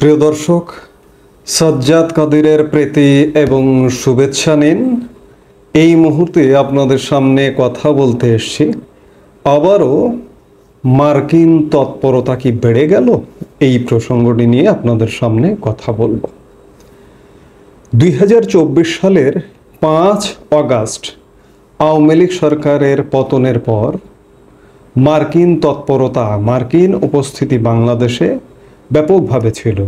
প্রিয় দর্শক, সাজ্জাদ কাদিরের প্রীতি এবং শুভেচ্ছা নিন। এই মুহূর্তে আপনাদের সামনে কথা বলতে এসেছি। আবারও মার্কিন তৎপরতা কি বেড়ে গেল, এই প্রসঙ্গটি নিয়ে আপনাদের সামনে কথা বলবো। 2024 সালের 5 আগস্ট আওয়ামী লীগ সরকারের পতনের পর মার্কিন তৎপরতা, মার্কিন উপস্থিতি বাংলাদেশে ব্যাপকভাবে ছিল।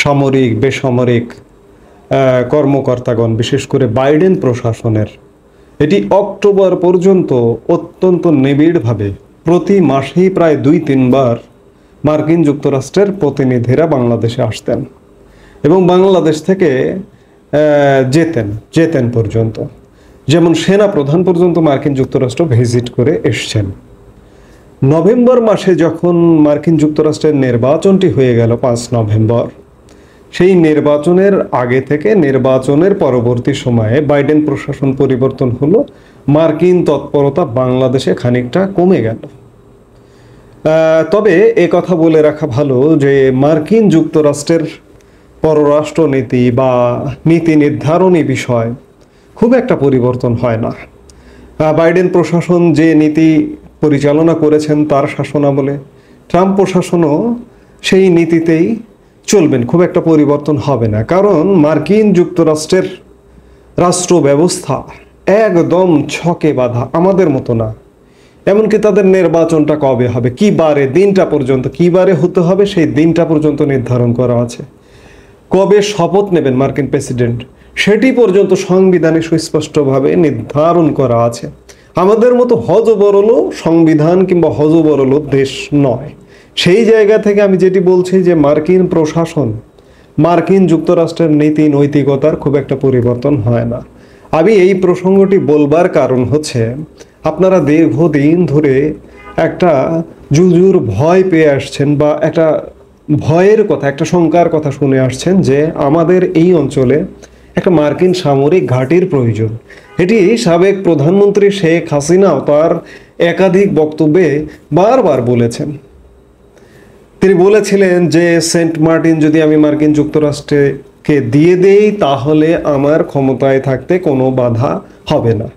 সামরিক, বেসামরিক কর্মকর্তাগণ, বিশেষ করে বাইডেন প্রশাসনের, এটি অক্টোবর পর্যন্ত অত্যন্ত নিবিড়ভাবে প্রতি মাসেই প্রায় 2-3 বার মার্কিন যুক্তরাষ্ট্রের প্রতিনিধিরা বাংলাদেশে আসতেন এবং বাংলাদেশ থেকে যেতেন পর্যন্ত। যেমন সেনা প্রধান পর্যন্ত মার্কিন যুক্তরাষ্ট্র ভিজিট করে এসছেন। নভেম্বর মাসে যখন মার্কিন যুক্তরাষ্ট্রের নির্বাচনটি হয়ে গেল 5 নভেম্বর, সেই নির্বাচনের আগে থেকে নির্বাচনের পরবর্তী সময়ে বাইডেন প্রশাসন পরিবর্তন হলো, মার্কিন তৎপরতা বাংলাদেশে খানিকটা কমে গেল। তবে এ কথা বলে রাখা ভালো যে মার্কিন যুক্তরাষ্ট্রের পররাষ্ট্রনীতি বা নীতি নির্ধারণী বিষয় খুব একটা পরিবর্তন হয় না। বাইডেন প্রশাসন যে নীতি পরিচালনা করেছেন তার শাসনামলে ট্রাম্প প্রশাসনও সেই নীতিতেই চলবেন, খুব একটা পরিবর্তন হবে না। কারণ মার্কিন যুক্তরাষ্ট্রের রাষ্ট্র ব্যবস্থা একদম ছকে বাঁধা, আমাদের মতো না। এমনকি তাদের নির্বাচনটা কবে হবে, কি বারে, দিনটা পর্যন্ত, কি বারে হতে হবে সেই দিনটা পর্যন্ত নির্ধারণ করা আছে। কবে শপথ নেবেন মার্কিন প্রেসিডেন্ট সেটি পর্যন্ত সংবিধানে সুস্পষ্টভাবে নির্ধারণ করা আছে। আমাদের মতো হজবরল সংবিধান কিংবা হজবরল দেশ নয়। সেই জায়গা থেকে আমি যেটি বলছি যে মার্কিন প্রশাসন, মার্কিন যুক্তরাষ্ট্রের নীতি নৈতিকতার খুব একটা পরিবর্তন হয় না। আমি এই প্রসঙ্গটি বলবার কারণ হচ্ছে, আপনারা দীর্ঘদিন ধরে একটা জুজুর ভয় পেয়ে আসছেন বা একটা ভয়ের কথা, একটা শঙ্কার কথা শুনে আসছেন যে আমাদের এই অঞ্চলে একটা মার্কিন সামরিক ঘাঁটির প্রয়োজন। এটি সাবেক প্রধানমন্ত্রী শেখ হাসিনাও তার একাধিক বক্তব্যে বারবার বলেছেন। তিনি বলেছিলেন যে সেন্ট মার্টিন যদি আমি মার্কিন যুক্তরাষ্ট্রকে দিয়ে দেই তাহলে আমার ক্ষমতায় থাকতে কোনো বাধা হবে না।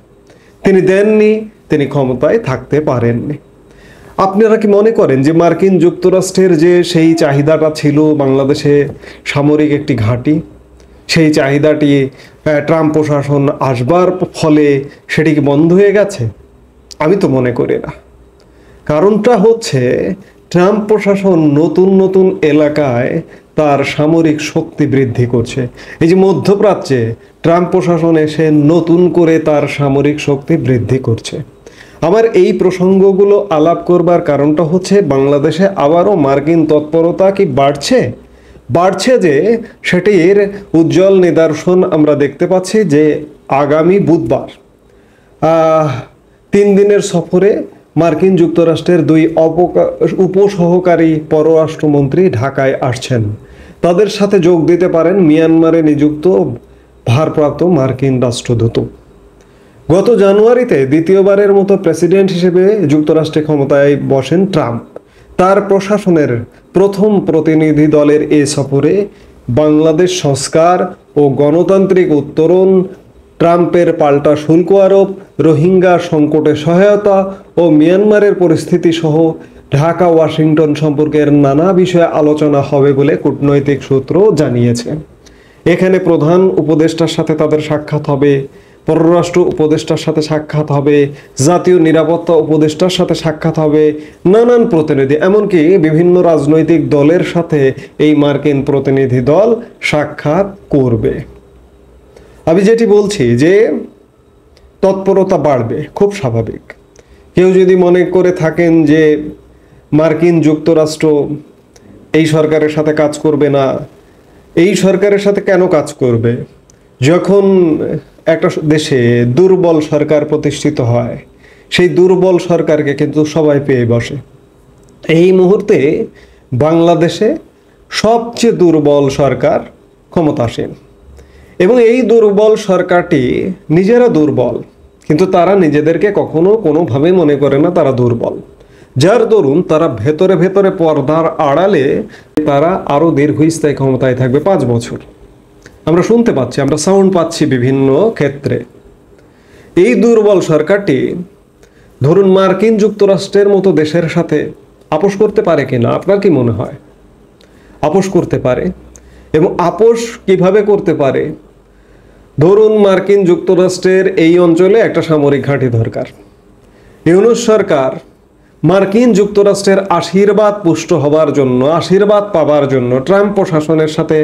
তিনি দেননি, তিনি ক্ষমতায় থাকতে পারেননি। আপনারা কি মনে করেন যে মার্কিন যুক্তরাষ্ট্রের যে সেই চাহিদাটা ছিল বাংলাদেশে সামরিক একটি ঘাঁটি, সেই চাহিদাটি ট্রাম্প প্রশাসন আসবার ফলে সেটি কি বন্ধ হয়ে গেছে? আমি তো মনে করি না। কারণটা হচ্ছে ট্রাম্প প্রশাসন নতুন নতুন এলাকায় তার সামরিক শক্তি বৃদ্ধি করছে। এই যে মধ্যপ্রাচ্যে ট্রাম্প প্রশাসন এসে নতুন করে তার সামরিক শক্তি বৃদ্ধি করছে। আমার এই প্রসঙ্গগুলো আলাপ করবার কারণটা হচ্ছে বাংলাদেশে আবারও মার্কিন তৎপরতা কি বাড়ছে যে সেটির উজ্জ্বল নিদর্শন আমরা দেখতে পাচ্ছি যে আগামী বুধবার 3 দিনের সফরে মার্কিন যুক্তরাষ্ট্রের 2 উপসহকারী পররাষ্ট্রমন্ত্রী ঢাকায় আসছেন। তাদের সাথে যোগ দিতে পারেন মিয়ানমারে নিযুক্ত ভারপ্রাপ্ত মার্কিন রাষ্ট্রদূত। গত জানুয়ারিতে দ্বিতীয়বারের মতো প্রেসিডেন্ট হিসেবে যুক্তরাষ্ট্রে ক্ষমতায় বসেন ট্রাম্প। তার প্রশাসনের প্রথম প্রতিনিধি দলের এ সফরে বাংলাদেশ সংস্কার ও গণতান্ত্রিক উত্তরণ, ট্রাম্পের পাল্টা শুল্ক আরোপ, রোহিঙ্গা সংকটে সহায়তা ও মিয়ানমারের পরিস্থিতি সহ ঢাকা ওয়াশিংটন সম্পর্কের নানা বিষয়ে আলোচনা হবে বলে কূটনৈতিক সূত্র জানিয়েছে। এখানে প্রধান উপদেষ্টার সাথে তাদের সাক্ষাৎ হবে, পররাষ্ট্র উপদেষ্টার সাথে সাক্ষাৎ হবে, জাতীয় নিরাপত্তা উপদেষ্টার সাথে সাক্ষাৎ হবে, নানান প্রতিনিধি, এমনকি বিভিন্ন রাজনৈতিক দলের সাথে এই মার্কিন প্রতিনিধি দল সাক্ষাৎ করবে। আমি যেটি বলছি যে তৎপরতা বাড়বে, খুব স্বাভাবিক। কেউ যদি মনে করে থাকেন যে মার্কিন যুক্তরাষ্ট্র এই সরকারের সাথে কাজ করবে না, এই সরকারের সাথে কেন কাজ করবে? যখন একটা দেশে দুর্বল সরকার প্রতিষ্ঠিত হয়, সেই দুর্বল সরকারকে কিন্তু সবাই পেয়ে বসে। এই মুহূর্তে বাংলাদেশে সবচেয়ে দুর্বল সরকার ক্ষমতাসীন এবং এই দুর্বল সরকারটি নিজেরা দুর্বল, কিন্তু তারা নিজেদেরকে কখনো কোনোভাবে মনে করে না তারা দুর্বল। যার দরুন তারা ভেতরে ভেতরে পর্দার আড়ালে তারা আরো দীর্ঘস্থায়ী ক্ষমতায় থাকবে 5 বছর। আমরা শুনতে পাচ্ছি, আমরা সাউন্ড পাচ্ছি বিভিন্ন ক্ষেত্রে। এই দুর্বল সরকারটি ধরুন মার্কিন যুক্তরাষ্ট্রের মতো দেশের সাথে আপোষ করতে পারে কিনা, আপনার কি মনে হয়? আপোষ করতে পারে। এবং আপোষ কিভাবে করতে পারে? ধরুন মার্কিন যুক্তরাষ্ট্রের এই অঞ্চলে একটা সামরিক ঘাঁটি দরকার। ইউনূস সরকার মার্কিন যুক্তরাষ্ট্রের আশীর্বাদ পুষ্ট হবার জন্য, আশীর্বাদ পাবার জন্য, ট্রাম্প প্রশাসনের সাথে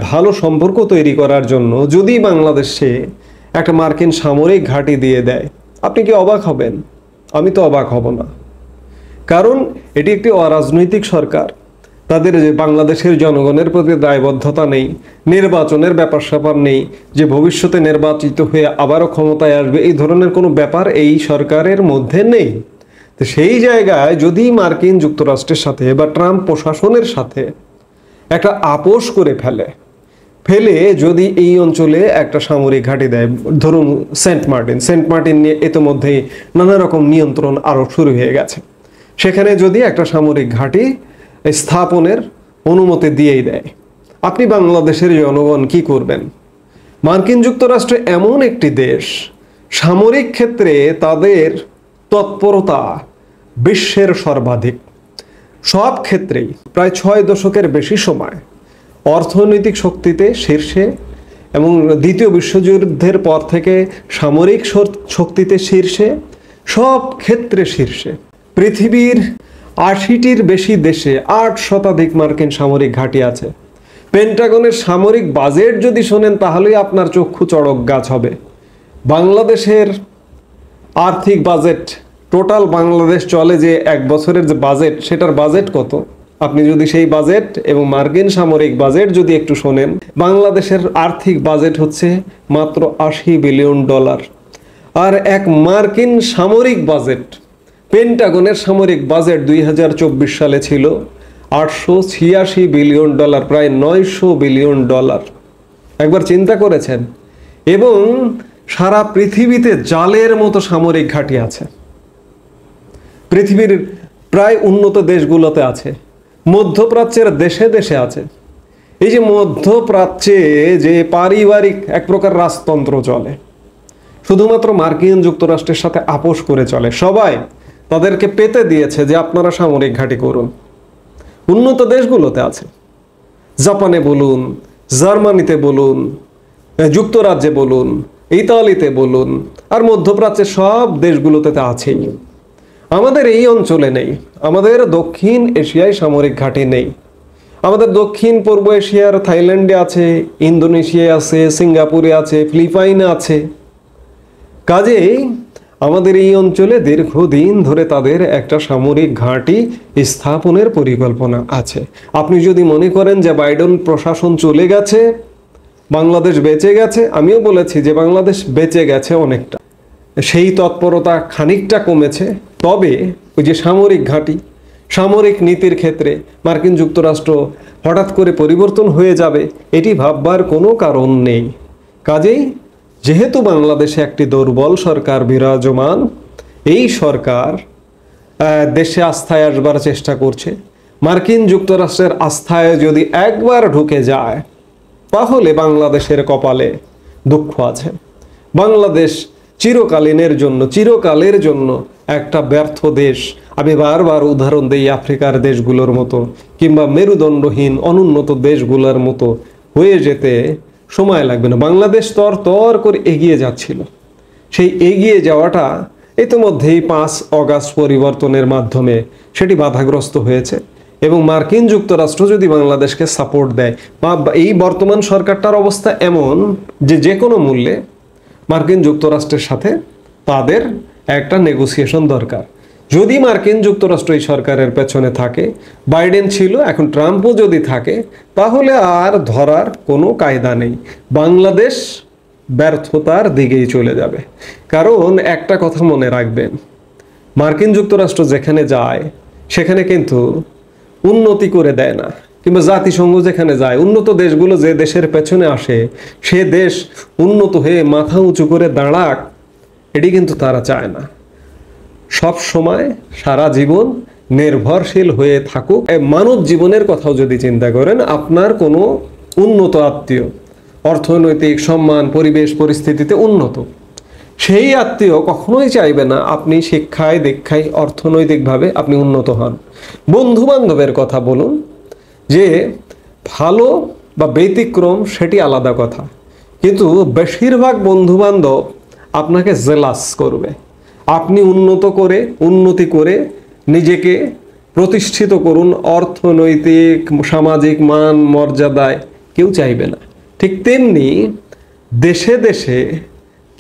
ভালো সম্পর্ক তৈরি করার জন্য যদি বাংলাদেশে একটা মার্কিন সামরিক ঘাঁটি দিয়ে দেয়, আপনি কি অবাক হবেন? আমি তো অবাক হব না। কারণ এটি একটি অরাজনৈতিক সরকার। তাদের যে বাংলাদেশের জনগণের প্রতি দায়বদ্ধতা নেই, নির্বাচনের ব্যাপার স্যাপার নেই, যে ভবিষ্যতে নির্বাচিত হয়ে আবারও ক্ষমতায় আসবে, এই ধরনের কোনো ব্যাপার এই সরকারের মধ্যে নেই। তো সেই জায়গায় যদি মার্কিন যুক্তরাষ্ট্রের সাথে বা ট্রাম্প প্রশাসনের সাথে একটা আপোষ করে ফেলে যদি এই অঞ্চলে একটা সামরিক ঘাঁটি দেয়, ধরুন সেন্ট মার্টিন নিয়ে ইতিমধ্যেই নানা রকম নিয়ন্ত্রণ আরও শুরু হয়ে গেছে, সেখানে যদি একটা সামরিক ঘাঁটি স্থাপনের অনুমতি দিয়েই দেয়, আপনি বাংলাদেশের জনগণ কি করবেন? মার্কিন যুক্তরাষ্ট্র এমন একটি দেশ, সামরিক ক্ষেত্রে তাদের তৎপরতা বিশ্বের সর্বাধিক। সব ক্ষেত্রেই প্রায় 6 দশকের বেশি সময় অর্থনৈতিক শক্তিতে শীর্ষে, এবং দ্বিতীয় বিশ্বযুদ্ধের পর থেকে সামরিক শক্তিতে শীর্ষে, সব ক্ষেত্রে শীর্ষে। পৃথিবীর 80টির বেশি দেশে 8 শতাধিক মার্কিন সামরিক ঘাঁটি আছে। পেন্টাগনের সামরিক বাজেট যদি শোনেন তাহলেই আপনার চক্ষু চড়ক গাছ হবে। বাংলাদেশের আর্থিক বাজেট, টোটাল বাংলাদেশ চলে যে 1 বছরের যে বাজেট, সেটার বাজেট কত? আপনি যদি সেই বাজেট এবং মার্কিন সামরিক বাজেট যদি একটু শোনেন, বাংলাদেশের আর্থিক বাজেট হচ্ছে মাত্র $80 বিলিয়ন। আর এক মার্কিন সামরিক বাজেট, পেন্টাগনের সামরিক বাজেট 2024 সালে ছিল $886 বিলিয়ন, প্রায় $900 বিলিয়ন। একবার চিন্তা করেছেন? এবং সারা পৃথিবীতে জালের মতো সামরিক ঘাঁটি আছে, পৃথিবীর প্রায় উন্নত দেশগুলোতে আছে, মধ্যপ্রাচ্যের দেশে দেশে আছে। এই যে মধ্যপ্রাচ্যে যে পারিবারিক এক প্রকার রাজতন্ত্র চলে, শুধুমাত্র মার্কিন যুক্তরাষ্ট্রের সাথে আপোষ করে চলে। সবাই তাদেরকে পেতে দিয়েছে যে আপনারা সামরিক ঘাঁটি করুন। উন্নত দেশগুলোতে আছে, জাপানে বলুন, জার্মানিতে বলুন, যুক্তরাজ্যে বলুন, ইতালিতে বলুন, আর মধ্যপ্রাচ্যের সব দেশগুলোতে তা আছেই। আমাদের এই অঞ্চলে নেই। আমাদের দক্ষিণ এশিয়ায় সামরিক ঘাঁটি নেই। আমাদের দক্ষিণ পূর্ব এশিয়ার থাইল্যান্ডে আছে, ইন্দোনেশিয়ায় আছে, সিঙ্গাপুরে আছে, ফিলিপাইনে আছে। কাজেই আমাদের এই অঞ্চলে দীর্ঘদিন ধরে তাদের একটা সামরিক ঘাঁটি স্থাপনের পরিকল্পনা আছে। আপনি যদি মনে করেন যে বাইডেন প্রশাসন চলে গেছে, বাংলাদেশ বেঁচে গেছে, আমিও বলেছি যে বাংলাদেশ বেঁচে গেছে অনেকটা, সেই তৎপরতা খানিকটা কমেছে। তবে ওই যে সামরিক ঘাঁটি, সামরিক নীতির ক্ষেত্রে মার্কিন যুক্তরাষ্ট্র হঠাৎ করে পরিবর্তন হয়ে যাবে, এটি ভাববার কোনো কারণ নেই। কাজেই যেহেতু বাংলাদেশে একটি দুর্বল সরকার বিরাজমান, এই সরকার দেশে আস্থায় আসবার চেষ্টা করছে। মার্কিন যুক্তরাষ্ট্রের আস্থায় যদি একবার ঢুকে যায়, তাহলে বাংলাদেশের কপালে দুঃখ আছে। বাংলাদেশ চিরকালের জন্য একটা ব্যর্থ দেশ। আমি বারবার উদাহরণ দিই আফ্রিকার দেশগুলোর মতো, কিংবা মেরুদণ্ডহীন অনুন্নত দেশগুলোর মতো হয়ে যেতে সময় লাগবে না। বাংলাদেশ তর করে এগিয়ে যাচ্ছিল। সেই এগিয়ে যাওয়াটা ইতিমধ্যেই 5 অগাস্ট পরিবর্তনের মাধ্যমে সেটি বাধাগ্রস্ত হয়েছে। এবং মার্কিন যুক্তরাষ্ট্র যদি বাংলাদেশকে সাপোর্ট দেয়, বা এই বর্তমান সরকারটার অবস্থা এমন যে কোনো মূল্যে মার্কিন যুক্তরাষ্ট্রের সাথে তাদের একটা নেগোসিয়েশন দরকার। যদি মার্কিন যুক্তরাষ্ট্র এই সরকারের পেছনে থাকে, বাইডেন ছিল, এখন ট্রাম্পও যদি থাকে, তাহলে আর ধরার কোনো কায়দা নেই। বাংলাদেশ ব্যর্থতার দিকেই চলে যাবে। কারণ একটা কথা মনে রাখবেন, মার্কিন যুক্তরাষ্ট্র যেখানে যায় সেখানে কিন্তু উন্নতি করে দেয় না, কিংবা জাতিসংঘ যেখানে যায়, উন্নত দেশগুলো যে দেশের পেছনে আসে, সে দেশ উন্নত হয়ে মাথা উঁচু করে দাঁড়াক, এটি কিন্তু তারা চায় না। সব সময় সারা জীবন নির্ভরশীল হয়ে থাকুক। মানব জীবনের কথাও যদি চিন্তা করেন, আপনার কোনো উন্নত আত্মীয় অর্থনৈতিক সম্মান পরিবেশ পরিস্থিতিতে উন্নত, সেই আত্মীয় কখনোই চাইবে না আপনি শিক্ষায় দীক্ষায় অর্থনৈতিকভাবে আপনি উন্নত হন। বন্ধু বান্ধবের কথা বলুন, যে ভালো বা ব্যতিক্রম সেটি আলাদা কথা, কিন্তু বেশিরভাগ বন্ধু বান্ধব আপনাকে জেলাস করবে। আপনি উন্নতি করে নিজেকে প্রতিষ্ঠিত করুন, অর্থনৈতিক সামাজিক মান মর্যাদায় কেউ চাইবে না। ঠিক তেমনি দেশে দেশে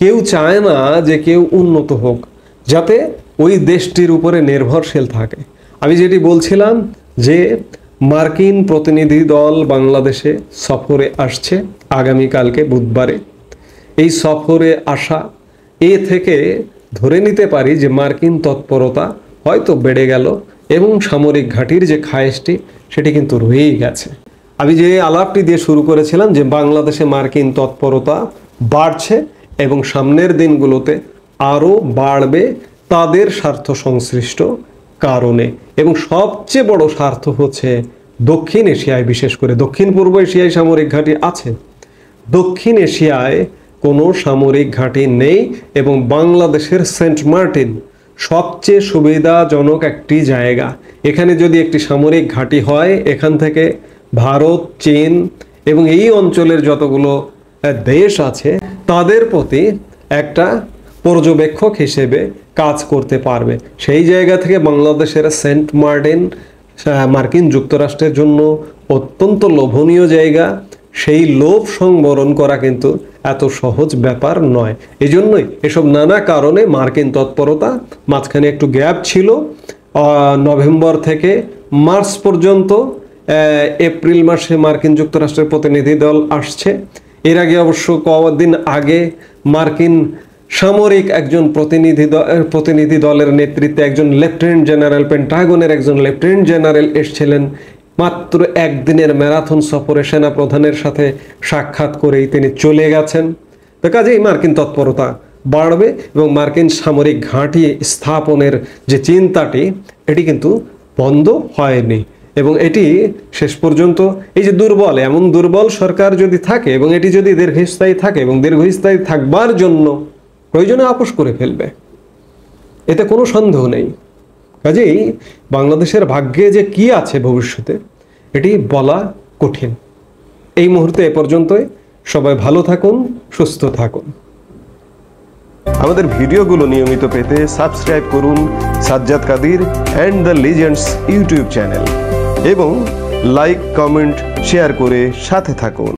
কেউ চায় না যে কেউ উন্নত হোক, যাতে ওই দেশটির উপরে নির্ভরশীল থাকে। আমি যেটি বলছিলাম যে মার্কিন প্রতিনিধি দল বাংলাদেশে সফরে আসছে আগামীকালকে বুধবারে। এই সফরে আসা থেকে ধরে নিতে পারি যে মার্কিন তৎপরতা হয়তো বেড়ে গেল এবং সামরিক ঘাঁটির যে খায়েশটি সেটি কিন্তু রয়েই গেছে। আমি যে আলাপটি দিয়ে শুরু করেছিলাম যে বাংলাদেশে মার্কিন তৎপরতা বাড়ছে এবং সামনের দিনগুলোতে আরও বাড়বে তাদের স্বার্থ সংশ্লিষ্ট কারণে, এবং সবচেয়ে বড় স্বার্থ হচ্ছে দক্ষিণ এশিয়ায়, বিশেষ করে দক্ষিণ পূর্ব এশিয়ায় সামরিক ঘাঁটি আছে, দক্ষিণ এশিয়ায় কোনো সামরিক ঘাঁটি নেই। এবং বাংলাদেশের সেন্ট মার্টিন সবচেয়ে সুবিধাজনক একটি জায়গা। এখানে যদি একটি সামরিক ঘাঁটি হয়, এখান থেকে ভারত, চীন এবং এই অঞ্চলের যতগুলো দেশ আছে তাদের প্রতি একটা পর্যবেক্ষক হিসেবে কাজ করতে পারবে। সেই জায়গা থেকে বাংলাদেশের সেন্ট মার্টিন মার্কিন যুক্তরাষ্ট্রের জন্য অত্যন্ত লোভনীয় জায়গা। সেই লোভ সংবরণ করা কিন্তু এত সহজ ব্যাপার নয়। এই জন্যই এসব নানা কারণে মার্কিন তৎপরতা, মাঝখানে একটু গ্যাপ ছিল, নভেম্বর থেকে মার্চ পর্যন্ত, এপ্রিল মাসে মার্কিন যুক্তরাষ্ট্রের প্রতিনিধি দল আসছে। এর আগে অবশ্য কদিন আগে মার্কিন সামরিক একজন প্রতিনিধি দলের নেতৃত্বে একজন লেফটেন্যান্ট জেনারেল, পেন্টাগনের একজন লেফটেন্যান্ট জেনারেল এসেছিলেন। মাত্র একদিনের ম্যারাথন সফরে সেনাপ্রধানের সাথে সাক্ষাৎ করেই তিনি চলে গেছেন। তো কাজেই মার্কিন তৎপরতা বাড়বে এবং মার্কিন সামরিক ঘাঁটি স্থাপনের যে চিন্তাটি এটি কিন্তু বন্ধ হয়নি। এবং এটি শেষ পর্যন্ত এই যে এমন দুর্বল সরকার যদি থাকে এবং এটি যদি দীর্ঘস্থায়ী থাকে এবং দীর্ঘস্থায়ী থাকবার জন্য প্রয়োজনে আপোষ করে ফেলবে, এতে কোনো সন্দেহ নেই। কাজেই বাংলাদেশের ভাগ্যে যে কি আছে ভবিষ্যতে এটি বলা কঠিন। এই মুহূর্তে এ পর্যন্তই। সবাই ভালো থাকুন, সুস্থ থাকুন। আমাদের ভিডিওগুলো নিয়মিত পেতে সাবস্ক্রাইব করুন Sajjad Kadir and the legends YouTube channel এবং লাইক, কমেন্ট, শেয়ার করে সাথে থাকুন।